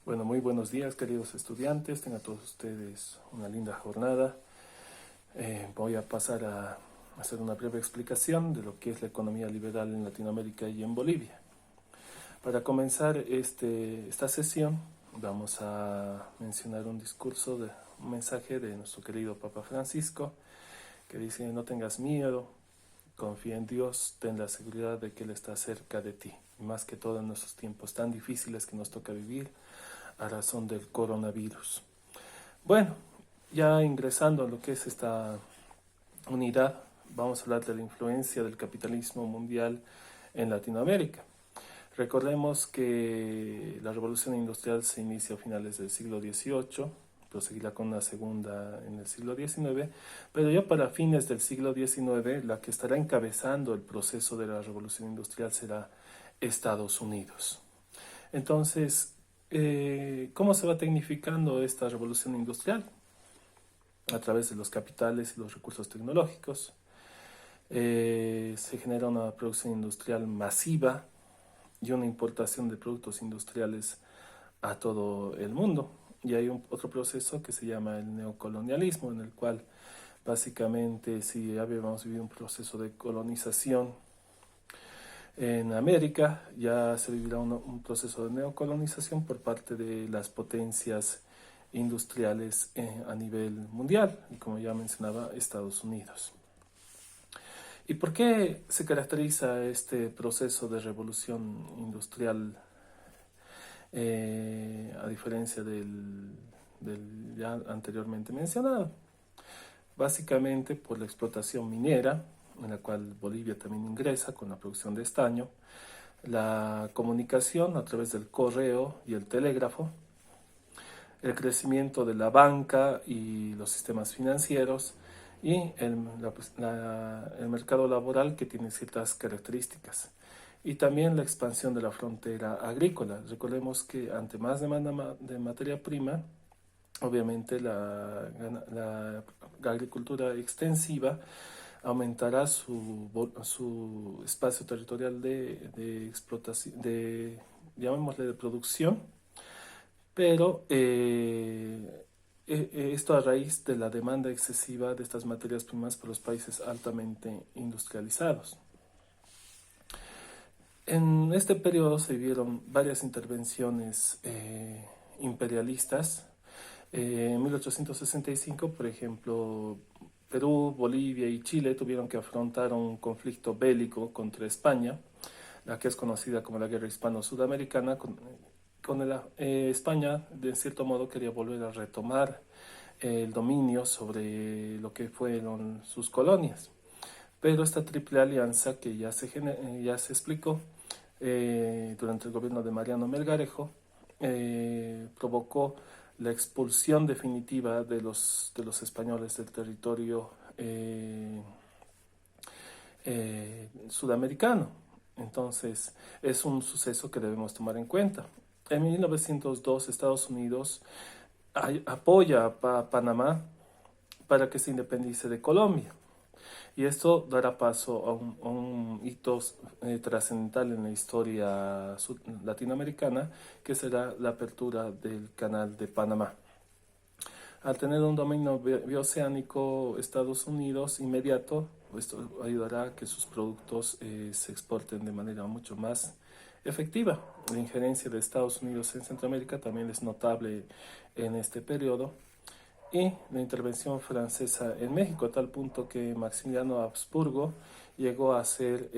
Bueno, muy buenos días, queridos estudiantes. Tengan todos ustedes una linda jornada. Voy a pasar a hacer una breve explicación de lo que es la economía liberal en Latinoamérica y en Bolivia. Para comenzar esta sesión, vamos a mencionar un mensaje de nuestro querido Papa Francisco, que dice: no tengas miedo, confía en Dios, ten la seguridad de que Él está cerca de ti. Y más que todo en nuestros tiempos tan difíciles que nos toca vivir a razón del coronavirus. Bueno, ya ingresando a lo que es esta unidad, vamos a hablar de la influencia del capitalismo mundial en Latinoamérica. Recordemos que la revolución industrial se inicia a finales del siglo XVIII, proseguirá con una segunda en el siglo XIX, pero ya para fines del siglo XIX la que estará encabezando el proceso de la revolución industrial será Estados Unidos. Entonces, ¿cómo se va tecnificando esta revolución industrial? A través de los capitales y los recursos tecnológicos. Se genera una producción industrial masiva y una importación de productos industriales a todo el mundo. Y hay otro proceso que se llama el neocolonialismo, en el cual básicamente si habíamos vivido un proceso de colonización en América, ya se vivirá un proceso de neocolonización por parte de las potencias industriales a nivel mundial, y como ya mencionaba, Estados Unidos. ¿Y por qué se caracteriza este proceso de revolución industrial a diferencia del ya anteriormente mencionado? Básicamente por la explotación minera, en la cual Bolivia también ingresa con la producción de estaño, la comunicación a través del correo y el telégrafo, el crecimiento de la banca y los sistemas financieros y el mercado laboral, que tiene ciertas características. Y también la expansión de la frontera agrícola. Recordemos que ante más demanda de materia prima, obviamente la agricultura extensiva aumentará su espacio territorial de explotación, llamémosle de producción, pero esto a raíz de la demanda excesiva de estas materias primas por los países altamente industrializados. En este periodo se vieron varias intervenciones imperialistas. En 1865, por ejemplo, Perú, Bolivia y Chile tuvieron que afrontar un conflicto bélico contra España, la que es conocida como la Guerra Hispano-Sudamericana. España, de cierto modo, quería volver a retomar el dominio sobre lo que fueron sus colonias. Pero esta triple alianza, que ya se explicó durante el gobierno de Mariano Melgarejo, provocó la expulsión definitiva de los españoles del territorio sudamericano. Entonces, es un suceso que debemos tomar en cuenta. En 1902, Estados Unidos apoya a Panamá para que se independice de Colombia. Y esto dará paso a un hito trascendental en la historia latinoamericana, que será la apertura del Canal de Panamá. Al tener un dominio bioceánico Estados Unidos inmediato, esto ayudará a que sus productos se exporten de manera mucho más efectiva. La injerencia de Estados Unidos en Centroamérica también es notable en este periodo, y la intervención francesa en México, a tal punto que Maximiliano Habsburgo llegó a ser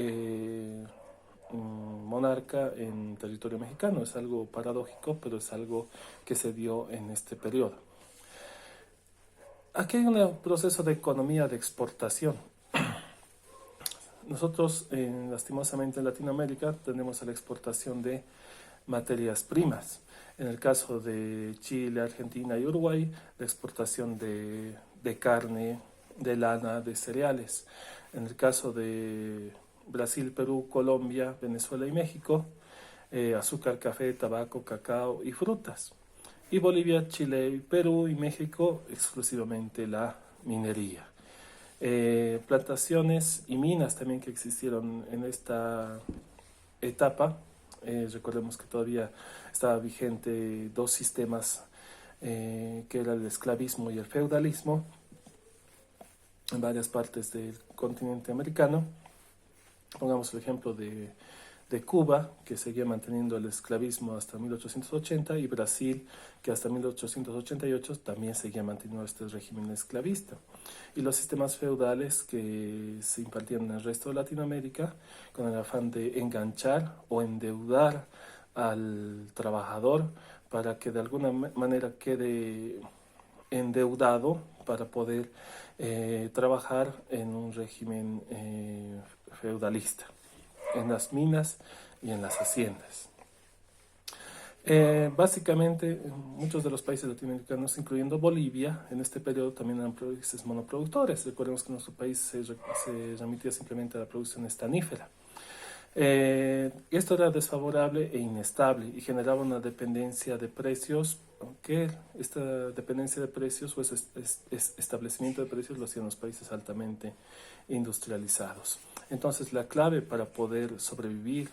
monarca en territorio mexicano. Es algo paradójico, pero es algo que se dio en este periodo. Aquí hay un proceso de economía de exportación. Nosotros, lastimosamente en Latinoamérica, tenemos la exportación de materias primas. En el caso de Chile, Argentina y Uruguay, la exportación de carne, de lana, de cereales. En el caso de Brasil, Perú, Colombia, Venezuela y México, azúcar, café, tabaco, cacao y frutas. Y Bolivia, Chile, Perú y México, exclusivamente la minería. Plantaciones y minas también que existieron en esta etapa Recordemos que todavía estaba vigente dos sistemas, que era el esclavismo y el feudalismo, en varias partes del continente americano. Pongamos el ejemplo de Cuba, que seguía manteniendo el esclavismo hasta 1880, y Brasil, que hasta 1888 también seguía manteniendo este régimen esclavista. Y los sistemas feudales que se impartían en el resto de Latinoamérica, con el afán de enganchar o endeudar al trabajador para que de alguna manera quede endeudado para poder trabajar en un régimen feudalista, en las minas y en las haciendas. Básicamente, muchos de los países latinoamericanos, incluyendo Bolivia, en este periodo también eran países monoproductores. Recordemos que nuestro país se remitía simplemente a la producción estanífera. Esto era desfavorable e inestable y generaba una dependencia de precios, aunque esta dependencia de precios o establecimiento de precios lo hacían los países altamente industrializados. Entonces, la clave para poder sobrevivir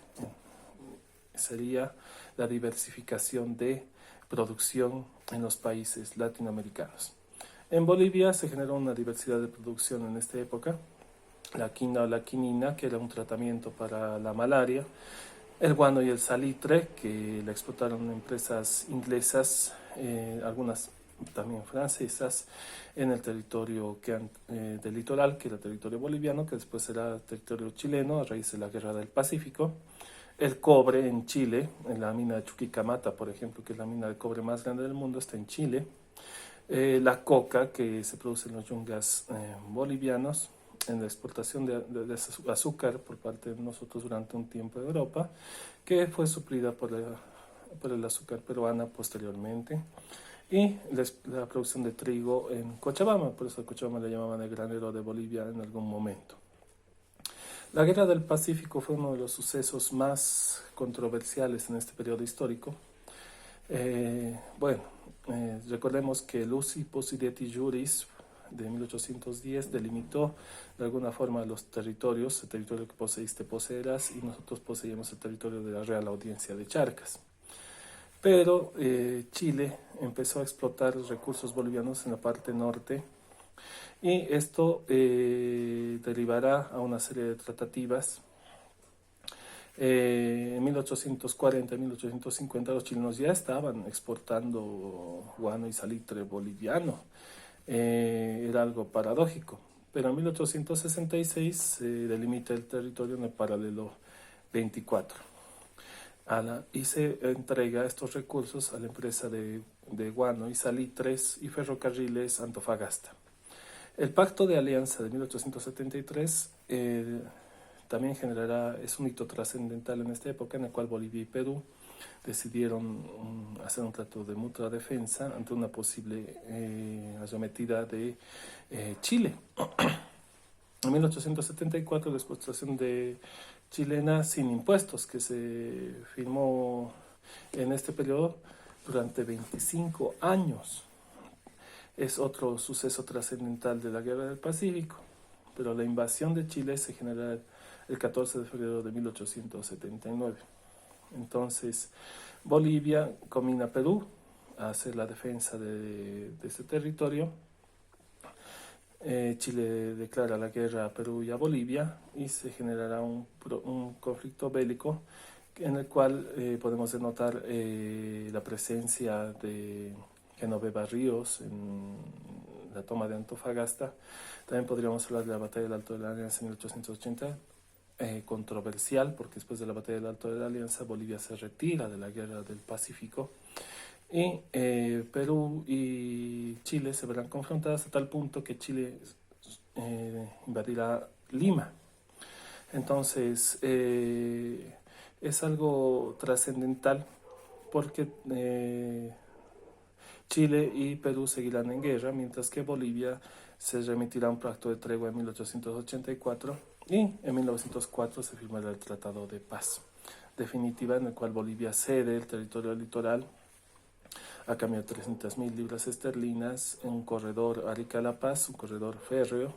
sería la diversificación de producción en los países latinoamericanos. En Bolivia se generó una diversidad de producción en esta época. La quina o la quinina, que era un tratamiento para la malaria, el guano y el salitre, que la explotaron empresas inglesas, algunas también francesas, en el territorio del litoral, que era el territorio boliviano, que después será territorio chileno a raíz de la Guerra del Pacífico. El cobre en Chile, en la mina de Chuquicamata, por ejemplo, que es la mina de cobre más grande del mundo, está en Chile. La coca, que se produce en los yungas bolivianos, en la exportación de azúcar por parte de nosotros durante un tiempo de Europa, que fue suplida por el azúcar peruana posteriormente, y la producción de trigo en Cochabamba, por eso a Cochabamba le llamaban el granero de Bolivia en algún momento. La Guerra del Pacífico fue uno de los sucesos más controversiales en este periodo histórico. Recordemos que Luci Possidetis Juris de 1810 delimitó de alguna forma los territorios. El territorio que poseíste poseerás, y nosotros poseíamos el territorio de la Real Audiencia de Charcas. Pero Chile empezó a explotar los recursos bolivianos en la parte norte, y esto derivará a una serie de tratativas. En 1840 y 1850 los chilenos ya estaban exportando guano y salitre boliviano. Era algo paradójico, pero en 1866 se delimita el territorio en el paralelo 24 y se entrega estos recursos a la empresa de guano y salitres y ferrocarriles Antofagasta. El Pacto de Alianza de 1873 también es un hito trascendental en esta época, en el cual Bolivia y Perú decidieron hacer un trato de mutua defensa ante una posible arremetida de Chile. En 1874, la exportación de chilena sin impuestos, que se firmó en este periodo durante 25 años. Es otro suceso trascendental de la Guerra del Pacífico, pero la invasión de Chile se genera el 14 de febrero de 1879. Entonces, Bolivia combina a Perú a hacer la defensa de este territorio. Chile declara la guerra a Perú y a Bolivia, y se generará un conflicto bélico en el cual podemos denotar la presencia de Genoveva Ríos en la toma de Antofagasta. También podríamos hablar de la batalla del Alto de la Alianza en 1880, controversial, porque después de la batalla del Alto de la Alianza Bolivia se retira de la Guerra del Pacífico, y Perú y Chile se verán confrontadas a tal punto que Chile invadirá Lima. Entonces es algo trascendental, porque Chile y Perú seguirán en guerra, mientras que Bolivia se remitirá a un pacto de tregua en 1884, y en 1904 se firmará el Tratado de Paz definitiva, en el cual Bolivia cede el territorio litoral a cambio de 300.000 libras esterlinas en un corredor Arica-La Paz, un corredor férreo.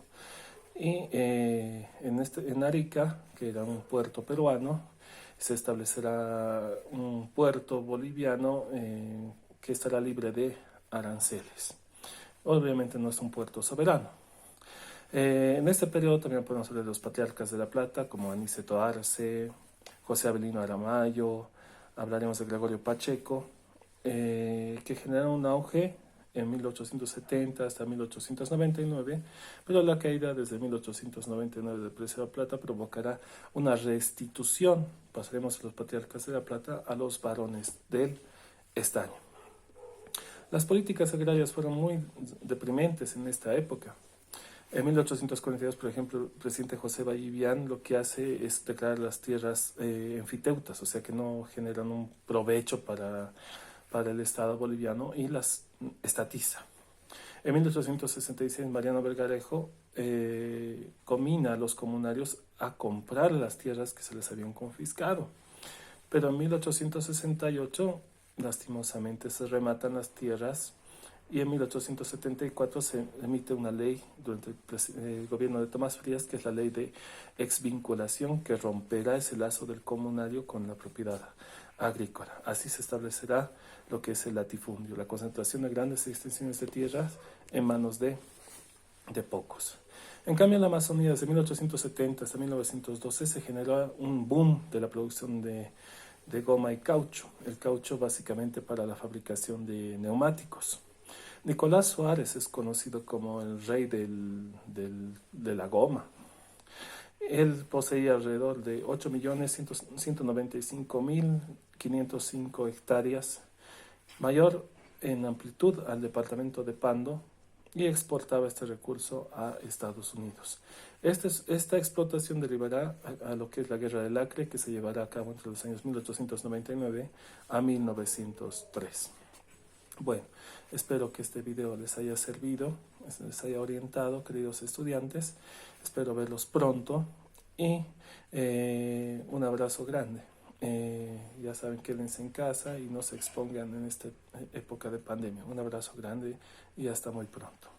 Y en Arica, que era un puerto peruano, Se establecerá un puerto boliviano que estará libre de aranceles. Obviamente no es un puerto soberano. En este periodo también podemos hablar de los patriarcas de La Plata, como Aniceto Arce, José Avelino Aramayo, hablaremos de Gregorio Pacheco, que generaron un auge en 1870 hasta 1899, pero la caída desde 1899 del precio de la plata provocará una restitución, pasaremos de los patriarcas de La Plata a los varones del estaño. Las políticas agrarias fueron muy deprimentes en esta época. En 1842, por ejemplo, el presidente José Vallivian lo que hace es declarar las tierras enfiteutas, o sea que no generan un provecho para el Estado boliviano, y las estatiza. En 1866, Mariano Belgarejo comina a los comunarios a comprar las tierras que se les habían confiscado. Pero en 1868, lastimosamente, se rematan las tierras, y en 1874 se emite una ley durante el gobierno de Tomás Frías, que es la ley de exvinculación, que romperá ese lazo del comunario con la propiedad agrícola. Así se establecerá lo que es el latifundio, la concentración de grandes extensiones de tierras en manos de pocos. En cambio, en la Amazonía, desde 1870 hasta 1912, se generó un boom de la producción de goma y caucho. El caucho básicamente para la fabricación de neumáticos. Nicolás Suárez es conocido como el rey de la goma. Él poseía alrededor de 8.195.505 hectáreas, mayor en amplitud al departamento de Pando, y exportaba este recurso a Estados Unidos. Esta explotación derivará a lo que es la Guerra del Acre, que se llevará a cabo entre los años 1899 a 1903. Bueno, espero que este video les haya servido, les haya orientado, queridos estudiantes. Espero verlos pronto y un abrazo grande. Ya saben, quédense en casa y no se expongan en esta época de pandemia. Un abrazo grande y hasta muy pronto.